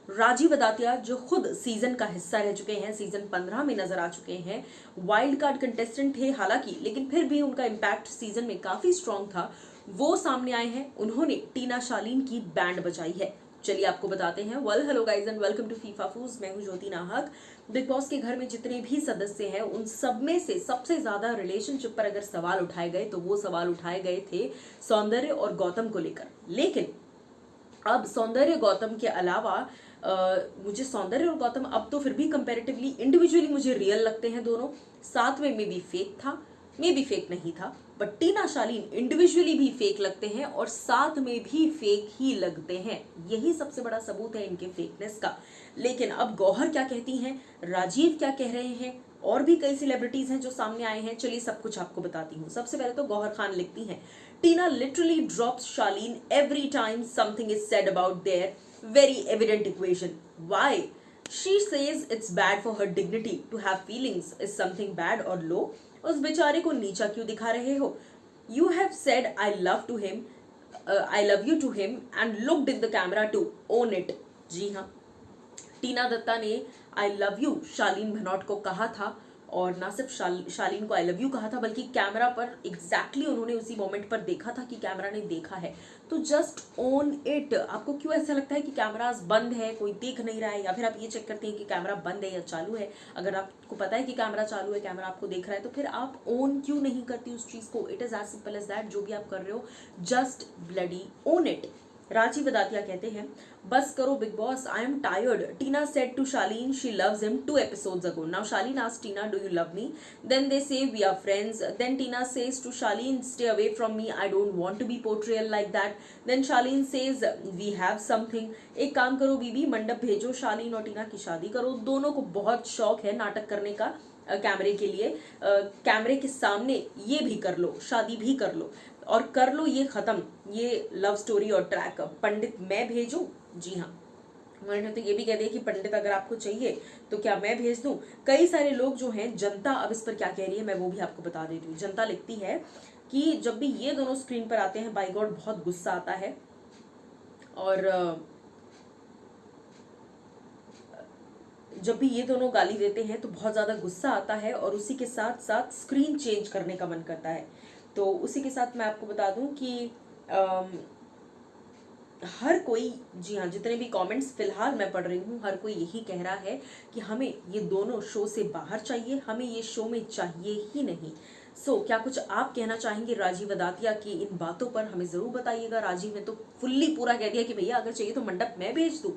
राजीव अदातिया जो खुद सीजन का हिस्सा रह चुके हैं, सीजन 15 में नजर आ चुके हैं, वाइल्ड कार्ड कंटेस्टेंट थे हालांकि, लेकिन फिर भी उनका इम्पैक्ट सीजन में काफी स्ट्रांग था, वो सामने आए हैं। उन्होंने टीना शालीन की बैंड बजाई है। चलिए आपको बताते हैं। Well hello guys and welcome to फीफा फूज। मैं हूं ज्योति नाहक। बिग बॉस के घर में जितने भी सदस्य हैं उन सब में से सबसे ज्यादा रिलेशनशिप पर अगर सवाल उठाए गए तो वो सवाल उठाए गए थे सौंदर्य और गौतम को लेकर। लेकिन अब सौंदर्य गौतम के अलावा मुझे सौंदर्य और गौतम अब तो फिर भी कंपैरेटिवली इंडिविजुअली मुझे रियल लगते हैं दोनों। साथ में मे बी फेक था, मे बी फेक नहीं था, बट टीना शालीन इंडिविजुअली भी फेक लगते हैं और साथ में भी फेक ही लगते हैं। यही सबसे बड़ा सबूत है इनके फेकनेस का। लेकिन अब गौहर क्या कहती हैं, राजीव क्या कह रहे हैं, और भी कई सेलिब्रिटीज हैं जो सामने आए हैं। चलिए सब कुछ आपको बताती हूँ। सबसे पहले तो गौहर खान लिखती हैं, Tina literally drops Shalin every time something is said about their very evident equation. Why? She says it's bad for her dignity to have feelings. Is something bad or low? उस बेचारे को नीचा क्यों दिखा रहे हो? You have said I love to him, I love you to him and looked in the camera to own it. जी हाँ, टीना दत्ता ने I love you शालीन भनोट को कहा था, और ना सिर्फ शालीन को आई लव यू कहा था बल्कि कैमरा पर एग्जैक्टली उन्होंने उसी मोमेंट पर देखा था कि कैमरा ने देखा है। तो जस्ट ओन इट। आपको क्यों ऐसा लगता है कि कैमरास बंद है, कोई देख नहीं रहा है, या फिर आप ये चेक करते हैं कि कैमरा बंद है या चालू है? अगर आपको पता है कि कैमरा चालू है, कैमरा आपको देख रहा है, तो फिर आप ओन क्यों नहीं करती उस चीज को? It is as simple as that. जो भी आप कर रहे हो just bloody own it. Rajiv Adatia कहते हैं, बस करो Bigg Boss, I am tired. Tina said to Shalin she loves him 2 episodes ago. Now Shaleen asked Tina, do you love me? Then they say we are friends. Then Tina says to Shaleen, stay away from me, I don't want to be portrayal like that. Then Shaleen says we have something. एक काम करो बीबी, मंडप भेजो, शालीन और टीना की शादी करो। दोनों को बहुत शौक है नाटक करने का कैमरे के लिए। कैमरे के सामने ये भी कर लो, शादी भी कर लो, और कर लो ये खत्म, ये लव स्टोरी और ट्रैक। पंडित मैं भेजूं? जी हाँ, उन्होंने तो ये भी कह दिया कि पंडित अगर आपको चाहिए तो क्या मैं भेज दूं? कई सारे लोग जो हैं, जनता अब इस पर क्या कह रही है मैं वो भी आपको बता देती हूँ। जनता लिखती है कि जब भी ये दोनों स्क्रीन पर आते हैं, बाय गॉड बहुत गुस्सा आता है, और जब भी ये दोनों गाली देते हैं तो बहुत ज्यादा गुस्सा आता है, और उसी के साथ साथ स्क्रीन चेंज करने का मन करता है। तो उसी के साथ मैं आपको बता दूं कि हर कोई, जी हाँ, जितने भी कमेंट्स फिलहाल मैं पढ़ रही हूँ, हर कोई यही कह रहा है कि हमें ये दोनों शो से बाहर चाहिए, हमें ये शो में चाहिए ही नहीं। क्या कुछ आप कहना चाहेंगे राजीव अदातिया की इन बातों पर? हमें जरूर बताइएगा। राजीव ने तो फुल्ली पूरा कह दिया कि भैया अगर चाहिए तो मंडप मैं भेज दूं।